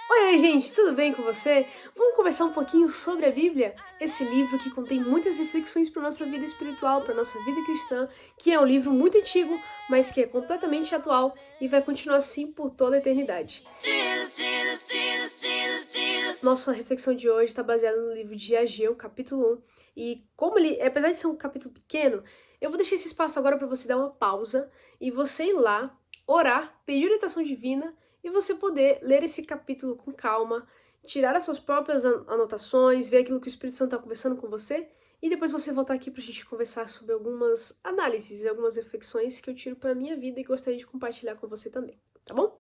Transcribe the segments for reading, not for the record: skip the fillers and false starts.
Oi, gente, tudo bem com você? Vamos conversar um pouquinho sobre a Bíblia? Esse livro que contém muitas reflexões para nossa vida espiritual, para nossa vida cristã, que é um livro muito antigo, mas que é completamente atual e vai continuar assim por toda a eternidade. Nossa reflexão de hoje está baseada no livro de Ageu, capítulo 1, e como ele, apesar de ser um capítulo pequeno, eu vou deixar esse espaço agora para você dar uma pausa e você ir lá, orar, pedir orientação divina e você poder ler esse capítulo com calma, tirar as suas próprias anotações, ver aquilo que o Espírito Santo está conversando com você, e depois você voltar aqui para a gente conversar sobre algumas análises e algumas reflexões que eu tiro para a minha vida e gostaria de compartilhar com você também, tá bom?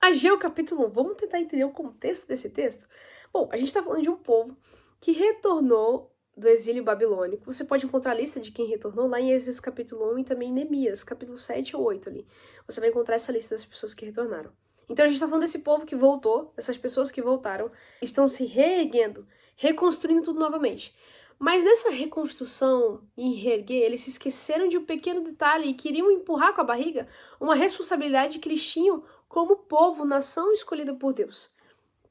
Ageu capítulo 1, vamos tentar entender o contexto desse texto? Bom, a gente está falando de um povo que retornou do exílio babilônico. Você pode encontrar a lista de quem retornou lá em Êxodo capítulo 1 e também em Neemias, capítulo 7 ou 8 ali. Você vai encontrar essa lista das pessoas que retornaram. Então a gente está falando desse povo que voltou, dessas pessoas que voltaram, estão se reerguendo, reconstruindo tudo novamente. Mas nessa reconstrução e reerguer, eles se esqueceram de um pequeno detalhe e queriam empurrar com a barriga uma responsabilidade que eles tinham como povo, nação escolhida por Deus.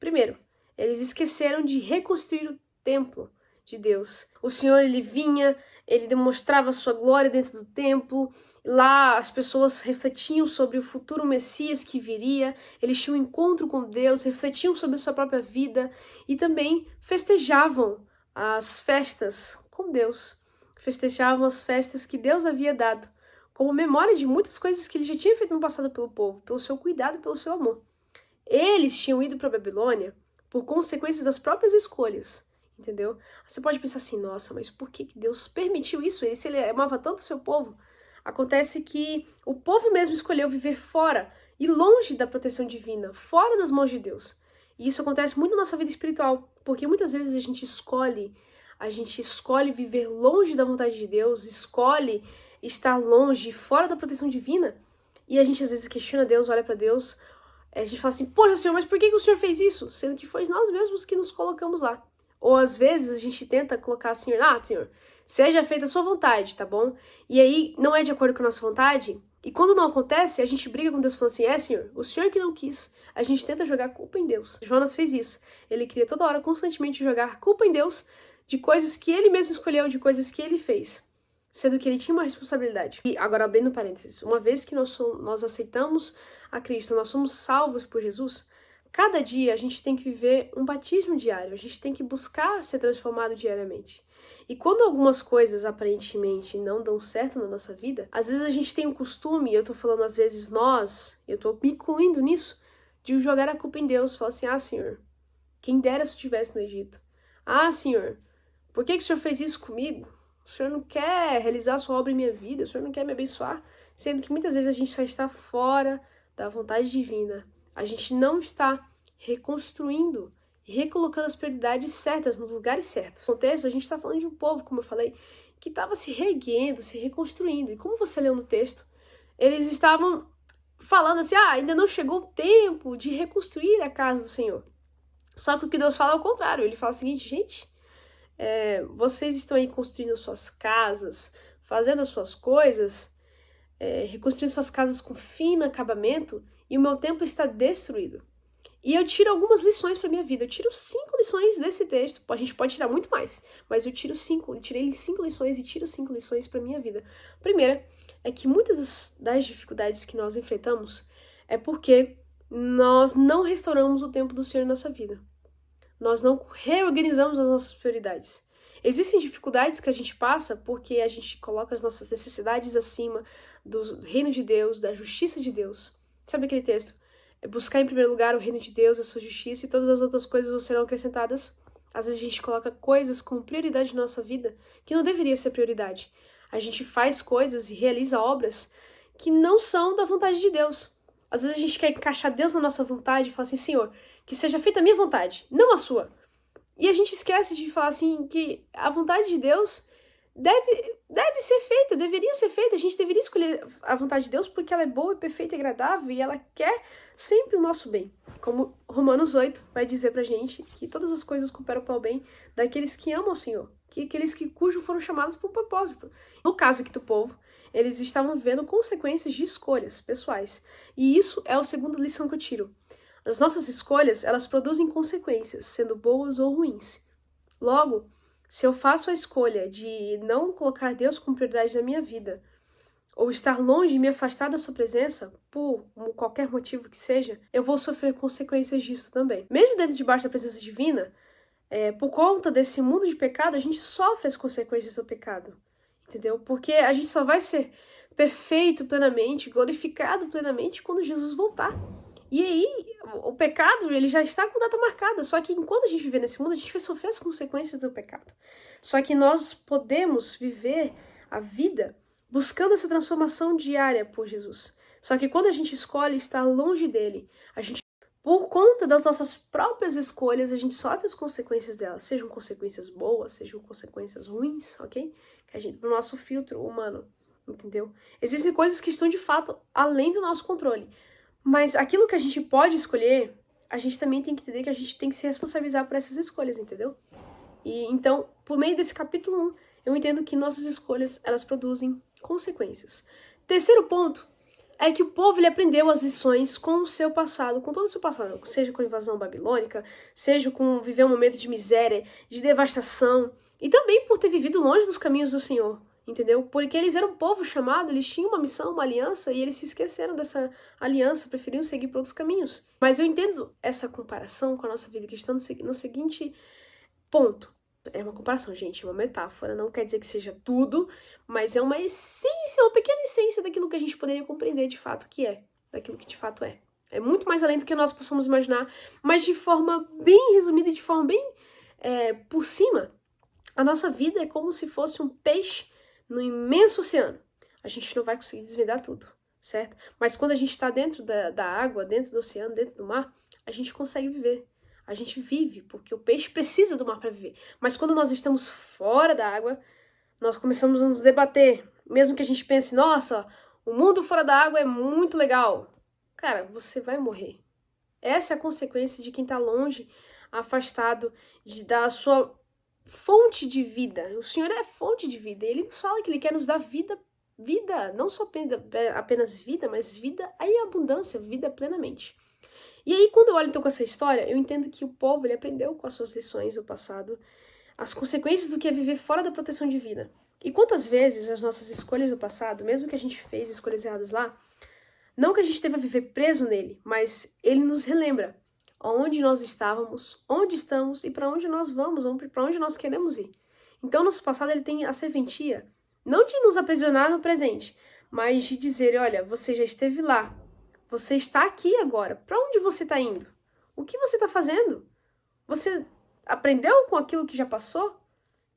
Primeiro, eles esqueceram de reconstruir o templo de Deus. O Senhor, ele vinha, ele demonstrava a sua glória dentro do templo. Lá as pessoas refletiam sobre o futuro Messias que viria, eles tinham um encontro com Deus, refletiam sobre a sua própria vida e também festejavam as festas com Deus. Festejavam as festas que Deus havia dado como memória de muitas coisas que ele já tinha feito no passado pelo povo, pelo seu cuidado e pelo seu amor. Eles tinham ido para a Babilônia por consequências das próprias escolhas, entendeu? Você pode pensar assim, nossa, mas por que Deus permitiu isso? Se ele amava tanto o seu povo? Acontece que o povo mesmo escolheu viver fora e longe da proteção divina, fora das mãos de Deus. E isso acontece muito na nossa vida espiritual, porque muitas vezes a gente escolhe viver longe da vontade de Deus, escolhe estar longe, fora da proteção divina, e a gente às vezes questiona Deus, olha para Deus, a gente fala assim, poxa Senhor, mas por que o Senhor fez isso? Sendo que foi nós mesmos que nos colocamos lá. Ou às vezes a gente tenta colocar assim, Senhor, seja feita a sua vontade, tá bom? E aí não é de acordo com a nossa vontade, e quando não acontece, a gente briga com Deus falando assim, Senhor, o Senhor que não quis. A gente tenta jogar culpa em Deus. Jonas fez isso. Ele queria toda hora, constantemente, jogar culpa em Deus de coisas que ele mesmo escolheu, de coisas que ele fez, sendo que ele tinha uma responsabilidade. E agora, abrindo parênteses, uma vez que nós aceitamos a Cristo, nós somos salvos por Jesus, cada dia a gente tem que viver um batismo diário, a gente tem que buscar ser transformado diariamente. E quando algumas coisas aparentemente não dão certo na nossa vida, às vezes a gente tem o costume, eu tô falando às vezes nós, eu tô me incluindo nisso, de jogar a culpa em Deus, falar assim, Senhor, quem dera se eu estivesse no Egito. Senhor, por que o Senhor fez isso comigo? O Senhor não quer realizar a sua obra em minha vida, o Senhor não quer me abençoar, sendo que muitas vezes a gente só está fora da vontade divina. A gente não está reconstruindo e recolocando as prioridades certas nos lugares certos. No contexto, a gente está falando de um povo, como eu falei, que estava se reerguendo, se reconstruindo. E como você leu no texto, eles estavam falando assim, ainda não chegou o tempo de reconstruir a casa do Senhor. Só que o que Deus fala é o contrário. Ele fala o seguinte, gente, vocês estão aí construindo suas casas, fazendo as suas coisas, reconstruindo suas casas com fino acabamento, e o meu templo está destruído. E eu tiro algumas lições para minha vida. Eu tiro 5 lições desse texto. A gente pode tirar muito mais, mas eu tiro 5. Eu tirei 5 lições e tiro 5 lições para minha vida. Primeira é que muitas das dificuldades que nós enfrentamos é porque nós não restauramos o tempo do Senhor em nossa vida. Nós não reorganizamos as nossas prioridades. Existem dificuldades que a gente passa porque a gente coloca as nossas necessidades acima do reino de Deus, da justiça de Deus. Sabe aquele texto? É buscar em primeiro lugar o reino de Deus, a sua justiça, e todas as outras coisas serão acrescentadas. Às vezes a gente coloca coisas como prioridade na nossa vida que não deveria ser prioridade. A gente faz coisas e realiza obras que não são da vontade de Deus. Às vezes a gente quer encaixar Deus na nossa vontade e falar assim, Senhor, que seja feita a minha vontade, não a sua. E a gente esquece de falar assim que a vontade de Deus deve ser feita, deveria ser feita. A gente deveria escolher a vontade de Deus porque ela é boa, perfeita e agradável e ela quer sempre o nosso bem. Como Romanos 8 vai dizer pra gente que todas as coisas cooperam para o bem daqueles que amam o Senhor, que aqueles cujos foram chamados por um propósito. No caso aqui do povo, eles estavam vendo consequências de escolhas pessoais. E isso é a segunda lição que eu tiro. As nossas escolhas, elas produzem consequências, sendo boas ou ruins. Logo, se eu faço a escolha de não colocar Deus como prioridade na minha vida, ou estar longe e me afastar da sua presença, por qualquer motivo que seja, eu vou sofrer consequências disso também. Mesmo dentro debaixo da presença divina, por conta desse mundo de pecado, a gente sofre as consequências do pecado, entendeu? Porque a gente só vai ser perfeito plenamente, glorificado plenamente quando Jesus voltar. E aí, o pecado, ele já está com data marcada, só que enquanto a gente viver nesse mundo, a gente vai sofrer as consequências do pecado. Só que nós podemos viver a vida buscando essa transformação diária por Jesus. Só que quando a gente escolhe estar longe dele, a gente, por conta das nossas próprias escolhas, a gente sofre as consequências delas, sejam consequências boas, sejam consequências ruins, ok? Que a gente, pro nosso filtro humano, entendeu? Existem coisas que estão de fato além do nosso controle. Mas aquilo que a gente pode escolher, a gente também tem que entender que a gente tem que se responsabilizar por essas escolhas, entendeu? E então, por meio desse capítulo 1, eu entendo que nossas escolhas, elas produzem consequências. Terceiro ponto é que o povo ele aprendeu as lições com o seu passado, com todo o seu passado, seja com a invasão babilônica, seja com viver um momento de miséria, de devastação, e também por ter vivido longe dos caminhos do Senhor. Entendeu? Porque eles eram um povo chamado, eles tinham uma missão, uma aliança, e eles se esqueceram dessa aliança, preferiam seguir por outros caminhos. Mas eu entendo essa comparação com a nossa vida cristã no seguinte ponto. É uma comparação, gente, é uma metáfora, não quer dizer que seja tudo, mas é uma essência, uma pequena essência daquilo que a gente poderia compreender de fato que é, daquilo que de fato é. É muito mais além do que nós possamos imaginar, mas de forma bem resumida, de forma bem por cima. A nossa vida é como se fosse um peixe no imenso oceano. A gente não vai conseguir desvendar tudo, certo? Mas quando a gente está dentro da água, dentro do oceano, dentro do mar, a gente consegue viver. A gente vive, porque o peixe precisa do mar para viver. Mas quando nós estamos fora da água, nós começamos a nos debater. Mesmo que a gente pense, nossa, o mundo fora da água é muito legal. Cara, você vai morrer. Essa é a consequência de quem está longe, afastado da sua fonte de vida. O Senhor é fonte de vida. Ele nos fala que Ele quer nos dar vida, não só apenas vida, mas vida em abundância, vida plenamente. E aí, quando eu olho então com essa história, eu entendo que o povo ele aprendeu com as suas lições do passado as consequências do que é viver fora da proteção divina. E quantas vezes as nossas escolhas do passado, mesmo que a gente fez escolhas erradas lá, não que a gente deva viver preso nele, mas ele nos relembra onde nós estávamos, onde estamos e para onde nós vamos, para onde nós queremos ir. Então, nosso passado ele tem a serventia, não de nos aprisionar no presente, mas de dizer, olha, você já esteve lá, você está aqui agora, para onde você está indo? O que você está fazendo? Você aprendeu com aquilo que já passou?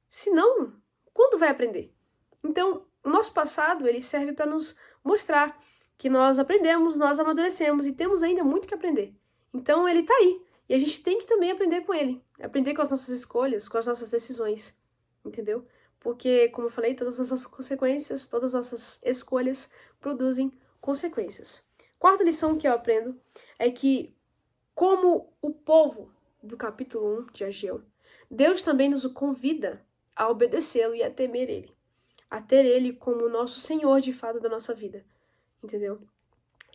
Se não, quando vai aprender? Então, o nosso passado ele serve para nos mostrar que nós aprendemos, nós amadurecemos e temos ainda muito que aprender. Então ele tá aí. E a gente tem que também aprender com ele. Aprender com as nossas escolhas, com as nossas decisões. Entendeu? Porque, como eu falei, todas as nossas consequências, todas as nossas escolhas produzem consequências. Quarta lição que eu aprendo é que, como o povo do capítulo 1 de Ageu, Deus também nos convida a obedecê-lo e a temer ele. A ter ele como nosso Senhor de fato da nossa vida. Entendeu?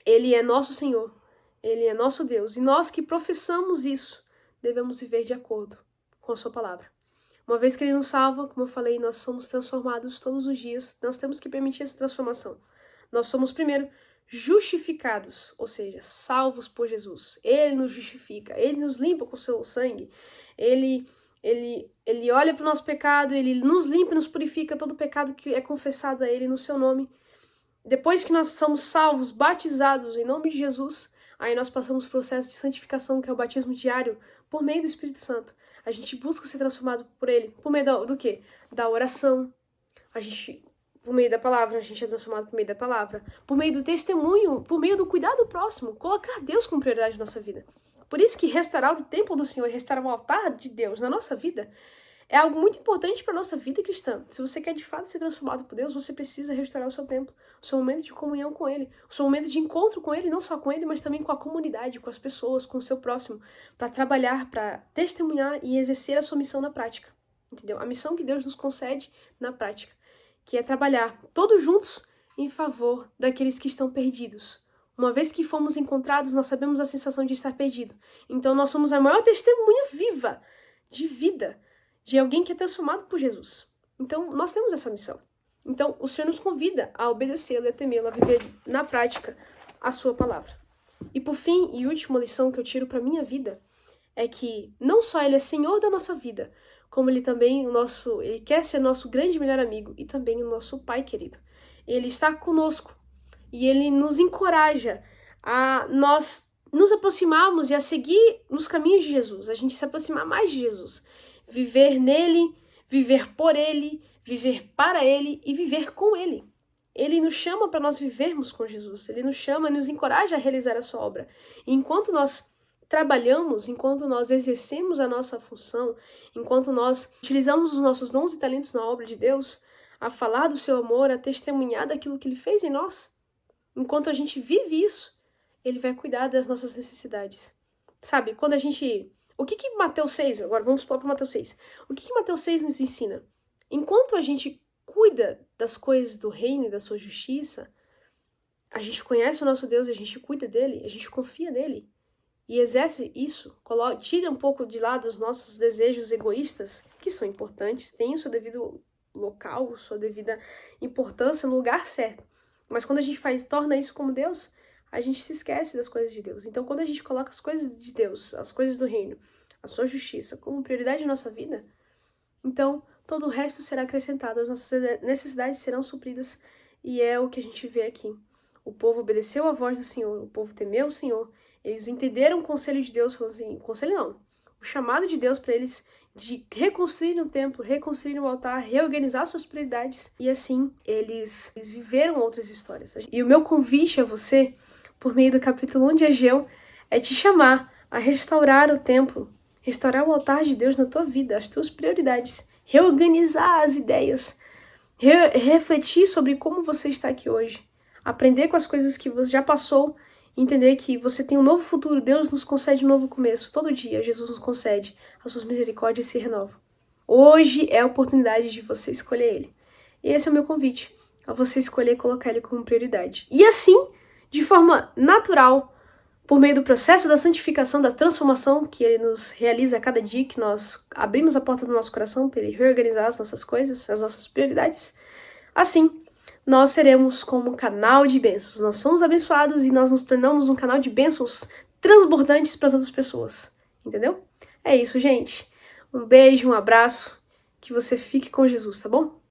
Ele é nosso Senhor. Ele é nosso Deus. E nós que professamos isso, devemos viver de acordo com a sua palavra. Uma vez que ele nos salva, como eu falei, nós somos transformados todos os dias. Nós temos que permitir essa transformação. Nós somos, primeiro, justificados, ou seja, salvos por Jesus. Ele nos justifica, ele nos limpa com o seu sangue. Ele olha para o nosso pecado, ele nos limpa e nos purifica todo o pecado que é confessado a ele no seu nome. Depois que nós somos salvos, batizados em nome de Jesus, aí nós passamos o processo de santificação, que é o batismo diário, por meio do Espírito Santo. A gente busca ser transformado por ele. Por meio do quê? Da oração. Por meio da palavra, a gente é transformado por meio da palavra. Por meio do testemunho, por meio do cuidado próximo. Colocar Deus como prioridade na nossa vida. Por isso que restaurar o templo do Senhor, restaurar o altar de Deus na nossa vida, é algo muito importante para a nossa vida cristã. Se você quer de fato ser transformado por Deus, você precisa restaurar o seu templo, o seu momento de comunhão com Ele, o seu momento de encontro com Ele, não só com Ele, mas também com a comunidade, com as pessoas, com o seu próximo, para trabalhar, para testemunhar e exercer a sua missão na prática. Entendeu? A missão que Deus nos concede na prática, que é trabalhar todos juntos em favor daqueles que estão perdidos, Uma vez que fomos encontrados, nós sabemos a sensação de estar perdido. Então nós somos a maior testemunha viva de vida, de alguém que é transformado por Jesus. Então nós temos essa missão. Então o Senhor nos convida a obedecê-lo, a temê-lo, a viver na prática a sua palavra. E por fim, e última lição que eu tiro para minha vida, é que não só ele é Senhor da nossa vida, como ele também ele quer ser nosso grande melhor amigo e também o nosso Pai querido. Ele está conosco e ele nos encoraja a nós nos aproximarmos e a seguir nos caminhos de Jesus, a gente se aproximar mais de Jesus, viver nele, viver por ele, viver para ele e viver com ele. Ele nos chama para nós vivermos com Jesus, ele nos chama e nos encoraja a realizar a sua obra. E enquanto nós trabalhamos, enquanto nós exercemos a nossa função, enquanto nós utilizamos os nossos dons e talentos na obra de Deus, a falar do seu amor, a testemunhar daquilo que ele fez em nós, enquanto a gente vive isso, ele vai cuidar das nossas necessidades. Sabe, quando a gente... O que Mateus 6, agora vamos para Mateus 6. O que Mateus 6 nos ensina? Enquanto a gente cuida das coisas do reino e da sua justiça, a gente conhece o nosso Deus, a gente cuida dele, a gente confia nele e exerce isso, tira um pouco de lado os nossos desejos egoístas, que são importantes, têm o seu devido local, sua devida importância no lugar certo. Mas quando a gente torna isso como Deus, a gente se esquece das coisas de Deus. Então, quando a gente coloca as coisas de Deus, as coisas do reino, a sua justiça como prioridade na nossa vida, então todo o resto será acrescentado, as nossas necessidades serão supridas, e é o que a gente vê aqui. O povo obedeceu à voz do Senhor, o povo temeu o Senhor, eles entenderam o conselho de Deus, falando assim, conselho não, o chamado de Deus para eles de reconstruir o templo, reconstruir o altar, reorganizar suas prioridades, e assim eles viveram outras histórias. E o meu convite a você, por meio do capítulo 1 de Ageu, é te chamar a restaurar o templo, restaurar o altar de Deus na tua vida, as tuas prioridades, reorganizar as ideias, refletir sobre como você está aqui hoje, aprender com as coisas que você já passou, entender que você tem um novo futuro, Deus nos concede um novo começo, todo dia Jesus nos concede, as suas misericórdias se renovam. Hoje é a oportunidade de você escolher Ele. E esse é o meu convite, a você escolher colocar Ele como prioridade. E assim, de forma natural, por meio do processo da santificação, da transformação que Ele nos realiza a cada dia, que nós abrimos a porta do nosso coração para Ele reorganizar as nossas coisas, as nossas prioridades, assim, nós seremos como um canal de bênçãos. Nós somos abençoados e nós nos tornamos um canal de bênçãos transbordantes para as outras pessoas. Entendeu? É isso, gente. Um beijo, um abraço. Que você fique com Jesus, tá bom?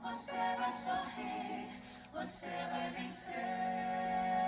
Você vai sorrir, você vai vencer.